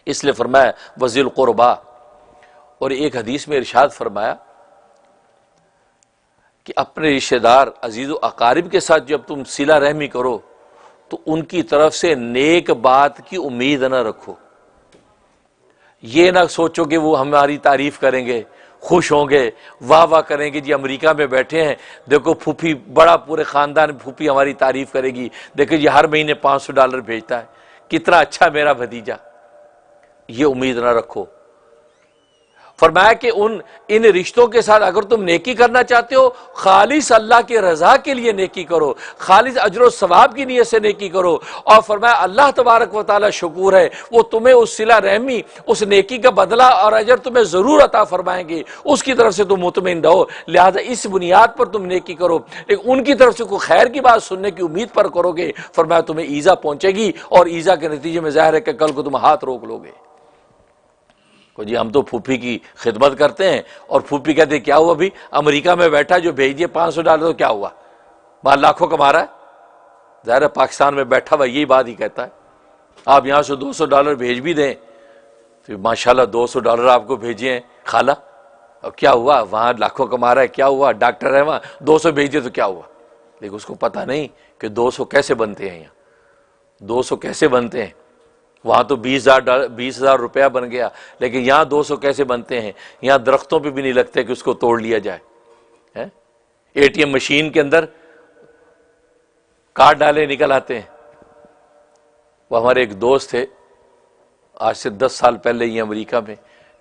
इसलिए फरमाया वज़िल क़ुरबा। और एक हदीस में इरशाद फरमाया कि अपने रिश्तेदार अजीज़ व अकारिब के साथ जब तुम सिला रहमी करो तो उनकी तरफ से नेक बात की उम्मीद न रखो। ये ना सोचो कि वो हमारी तारीफ करेंगे, खुश होंगे, वाह वाह करेंगे, जी अमेरिका में बैठे हैं, देखो फूफी, बड़ा पूरे ख़ानदान फूफी हमारी तारीफ करेगी, देखो ये हर महीने $500 भेजता है, कितना अच्छा मेरा भतीजा। ये उम्मीद ना रखो। फरमाया कि इन रिश्तों के साथ अगर तुम नेकी करना चाहते हो, खालिस अल्लाह की रजा के लिए नेकी करो, खालिस अजर सवाब की नीयत से नेकी करो। और फरमाया अल्लाह तबारक व तआला शुक्र है, वो तुम्हें उस सिला रहमी, उस नेकी का बदला और अजर तुम्हें जरूर अता फरमाएंगे, उसकी तरफ से तुम मुतमईन रहो। लिहाजा इस बुनियाद पर तुम नेकी करो, लेकिन उनकी तरफ से कोई खैर की बात सुनने की उम्मीद पर करोगे, फरमाया तुम्हें ईजा पहुंचेगी और ईजा के नतीजे में जाहिर है कि कल को तुम हाथ रोक लोगे। जी हम तो फूफी की खिदमत करते हैं, और फूफी कहते क्या हुआ, अभी अमेरिका में बैठा, जो भेज दिए $500 तो क्या हुआ, वहां लाखों कमा रहा है। ज़ाहिर है पाकिस्तान में बैठा हुआ यही बात ही कहता है। आप यहाँ से $200 भेज भी दें तो माशाल्लाह $200 आपको भेजे हैं खाला, और क्या हुआ, वहाँ लाखों कमा रहा है, क्या हुआ, डॉक्टर है वहाँ, 200 भेज दिए तो क्या हुआ। लेकिन उसको पता नहीं कि 200 कैसे बनते हैं, यहाँ 200 कैसे बनते हैं। वहाँ तो 20,000 रुपया बन गया, लेकिन यहाँ 200 कैसे बनते हैं। यहाँ दरख्तों पे भी नहीं लगते कि उसको तोड़ लिया जाए। ATM मशीन के अंदर कार्ड डाले निकल आते हैं। वो हमारे एक दोस्त थे, आज से 10 साल पहले ही अमेरिका में,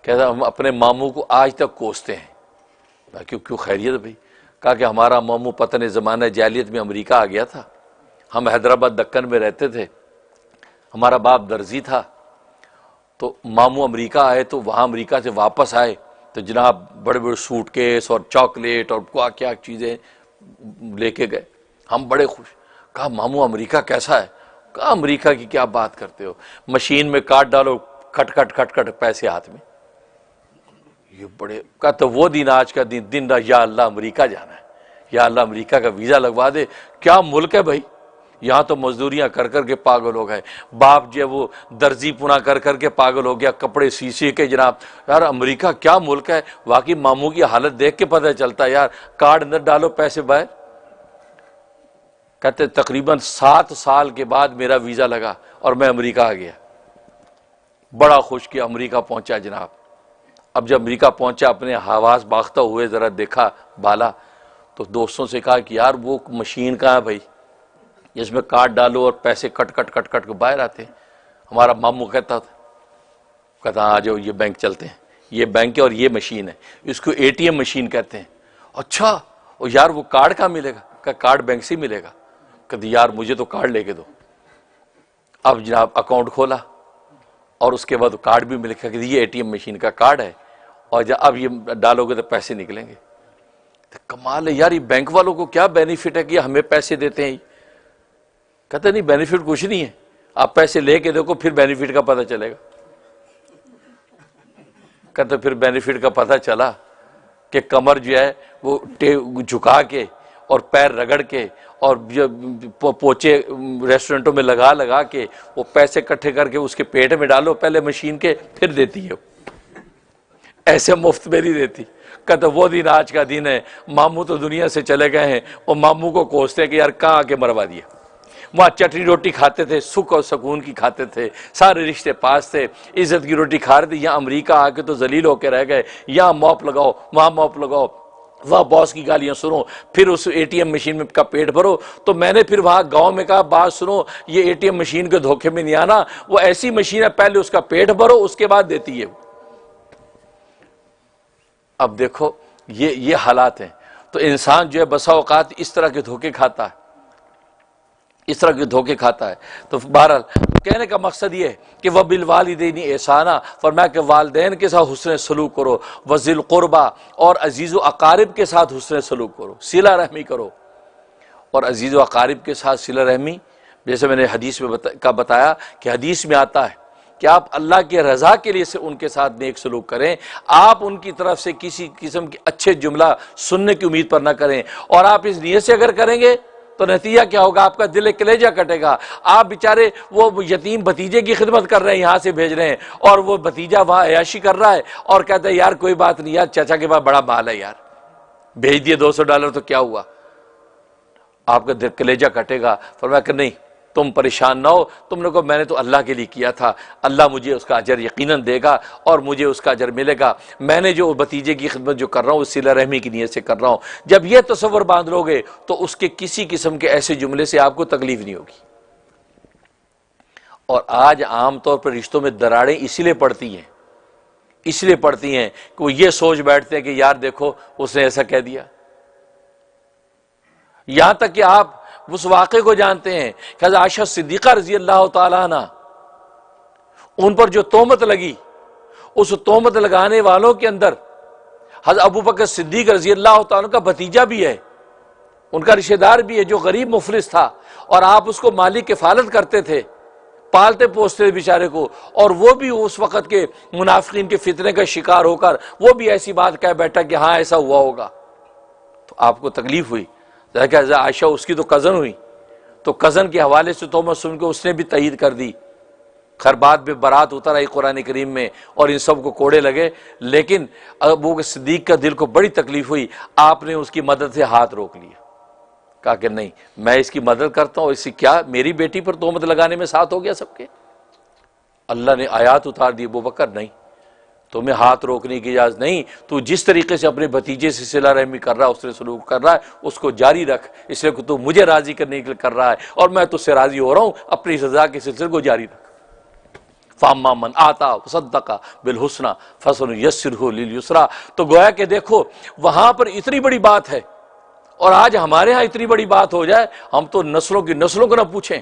कहता हम अपने मामू को आज तक कोसते हैं। क्यों खैरियत भाई? कहा कि हमारा मामू पतन ज़माना जालियत में अमेरिका आ गया था, हम हैदराबाद दक्कन में रहते थे, हमारा बाप दर्जी था, तो मामू अमेरिका आए, तो वहाँ अमेरिका से वापस आए तो जनाब बड़े बड़े सूटकेस और चॉकलेट और क्या क्या चीज़ें लेके गए। हम बड़े खुश। कहा मामू अमेरिका कैसा है? कहा अमेरिका की क्या बात करते हो, मशीन में कार्ड डालो, खट खट खट खट पैसे हाथ में। ये बड़े, कहा तो वो दिन आज का दिन या अल्लाह अमेरिका जाना है, या अल्लाह अमेरिका का वीज़ा लगवा दे। क्या मुल्क है भाई, यहाँ तो मजदूरियां कर करके पागल हो गए। बाप जो है वो दर्जी पुना कर करके पागल हो गया, कपड़े सी के। जनाब यार अमेरिका क्या मुल्क है, वाकई मामू की हालत देख के पता चलता है यार, कार्ड न डालो पैसे बाहर। कहते तकरीबन 7 साल के बाद मेरा वीज़ा लगा और मैं अमेरिका आ गया। बड़ा खुश किया, अमेरिका पहुंचा जनाब। अब जब अमेरिका पहुंचा, अपने हवास बाख्ता हुए ज़रा देखा बाला, तो दोस्तों से कहा कि यार वो मशीन कहाँ है भाई, जिसमें कार्ड डालो और पैसे कट कट कट कट के बाहर आते हैं। हमारा मामू कहता आ जाओ, ये बैंक चलते हैं, ये बैंक है और ये मशीन है, इसको ATM मशीन कहते हैं। अच्छा, और यार वो कार्ड कहाँ मिलेगा? क्या कार्ड बैंक से मिलेगा? कहते यार मुझे तो कार्ड लेके दो। अब जनाब अकाउंट खोला और उसके बाद कार्ड भी मिलेगा कि ये ATM मशीन का कार्ड है, और जब अब ये डालोगे तो पैसे निकलेंगे। तो कमाल है यार, ये बैंक वालों को क्या बेनिफिट है कि हमें पैसे देते हैं। कहते नहीं बेनिफिट कुछ नहीं है, आप पैसे लेके देखो फिर बेनिफिट का पता चलेगा। कहते फिर बेनिफिट का पता चला कि कमर जो है वो झुका के और पैर रगड़ के और पोचे रेस्टोरेंटों में लगा लगा के वो पैसे इकट्ठे करके उसके पेट में डालो पहले मशीन के, फिर देती है। ऐसे मुफ्त में नहीं देती। कहते वो दिन आज का दिन है, मामू तो दुनिया से चले गए हैं, और मामू को कोसते कि यार कहाँ आके मरवा दिया। वहाँ चटनी रोटी खाते थे, सुख और सुकून की खाते थे, सारे रिश्ते पास थे, इज्जत की रोटी खा रहे थे। यहाँ अमेरिका आके तो जलील होके रह गए। यहाँ मॉप लगाओ, वहाँ मॉप लगाओ, वह बॉस की गालियां सुनो, फिर उस ATM मशीन में का पेट भरो। तो मैंने फिर वहाँ गांव में कहा बात सुनो, ये ATM मशीन के धोखे में नहीं आना, वो ऐसी मशीन है पहले उसका पेट भरो उसके बाद देती है। अब देखो ये हालात हैं। तो इंसान जो है बसा औकात इस तरह के धोखे खाता है, इस तरह के धोखे खाता है। तो बहरहाल कहने का मकसद ये है कि वह बिल वालिदैन एहसाना, फरमाया कि वालिदैन के साथ हुस्न सलूक करो, वज़िल क़ुरबा और अजीज़ व अकारिब के साथ हुस्न सलूक करो, सिला रहमी करो। और अजीज़ व अकारिब के साथ सिला रहमी, जैसे मैंने हदीस में बताया कि हदीस में आता है कि आप अल्लाह की रज़ा के लिए से उनके साथ नेक सलूक करें। आप उनकी तरफ से किसी किस्म के अच्छे जुमला सुनने की उम्मीद पर ना करें, और आप इस नीयत से अगर करेंगे तो नतीजा क्या होगा? आपका दिल कलेजा कटेगा। आप बेचारे वो यतीम भतीजे की खिदमत कर रहे हैं, यहाँ से भेज रहे हैं, और वो भतीजा वहाँ अयाशी कर रहा है और कहता है यार कोई बात नहीं यार, चाचा के पास बड़ा माल है यार, भेज दिए $200 तो क्या हुआ? आपका दिल कलेजा कटेगा। फरमाया कि नहीं, तुम परेशान ना हो, तुमने कहा मैंने तो अल्लाह के लिए किया था, अल्लाह मुझे उसका अजर यकीनन देगा और मुझे उसका अजर मिलेगा। मैंने जो भतीजे की खिदमत जो कर रहा हूँ सिला रहमी की नीयत से कर रहा हूँ। जब यह तसव्वुर बांध लोगे तो उसके किसी किस्म के ऐसे जुमले से आपको तकलीफ नहीं होगी। और आज आमतौर पर रिश्तों में दरारें इसलिए पड़ती हैं कि वो ये सोच बैठते हैं कि यार देखो उसने ऐसा कह दिया। यहां तक कि आप उस वाक़े को जानते हैं कि हज़रत आयशा सिद्दीक़ा रज़ी अल्लाह तआला अन्हा, उन पर जो तोहमत लगी, उस तोहमत लगाने वालों के अंदर हज़रत अबू बकर सिद्दीक़ रज़ी अल्लाह तआला का भतीजा भी है, उनका रिश्तेदार भी है जो गरीब मुफलिस था, और आप उसको माली किफ़ालत करते थे, पालते पोसते थे बेचारे को, और वो भी उस वक़्त के मुनाफिकीन के फितने का शिकार होकर वो भी ऐसी बात कह बैठा कि हाँ ऐसा हुआ होगा। तो आपको तकलीफ हुई। आयशा उसकी तो कज़न हुई, तो कज़न के हवाले से तोहमत सुन के उसने भी तईद कर दी। खैर बाद में बारात उतर आई कुरान करीम में और इन सब को कोड़े लगे, लेकिन अबू बकर सिद्दीक़ का दिल को बड़ी तकलीफ हुई। आपने उसकी मदद से हाथ रोक लिया, कहा कि नहीं मैं इसकी मदद करता हूँ, इससे क्या मेरी बेटी पर तोहमत लगाने में साथ हो गया सबके। अल्लाह ने आयात उतार दी, अबू बकर नहीं, तुम्हें हाथ रोकने की इजाज़त नहीं, तू जिस तरीके से अपने भतीजे से सिला रहमी कर रहा है, उससे सलूक कर रहा है, उसको जारी रख, इसलिए कि तू मुझे राजी करने के लिए कर रहा है और मैं तुझसे राजी हो रहा हूँ, अपनी सजा के सिलसिले को जारी रख। फाम्मा मन आता वसद्दक़ा बिल हुस्ना फसनुयस्सिरहु लिल युस्रा। तो गोया कि देखो वहां पर इतनी बड़ी बात है, और आज हमारे यहाँ इतनी बड़ी बात हो जाए हम तो नस्लों की नस्लों को ना पूछें,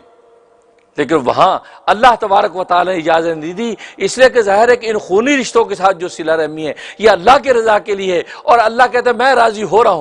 लेकिन वहां अल्लाह तबारक व तआला ने इजाजत नहीं दी, इसलिए कि जाहिर है कि इन खूनी रिश्तों के साथ जो सिला रहमी है ये अल्लाह के रजा के लिए है, और अल्लाह कहता है मैं राजी हो रहा हूं।